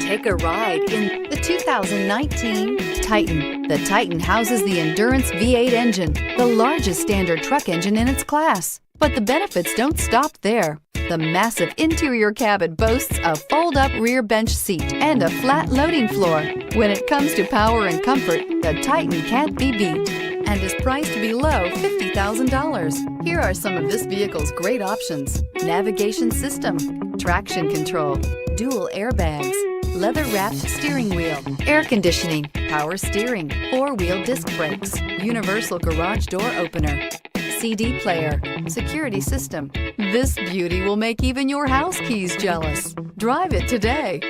Take a ride in the 2019 Titan. The Titan houses the Endurance V8 engine, the largest standard truck engine in its class. But the benefits don't stop there. The massive interior cabin boasts a fold-up rear bench seat and a flat loading floor. When it comes to power and comfort, the Titan can't be beat and is priced below $50,000. Here are some of this vehicle's great options: navigation system, traction control, dual airbags, leather-wrapped steering wheel, air conditioning, power steering, four-wheel disc brakes, universal garage door opener, CD player, security system. This beauty will make even your house keys jealous. Drive it today.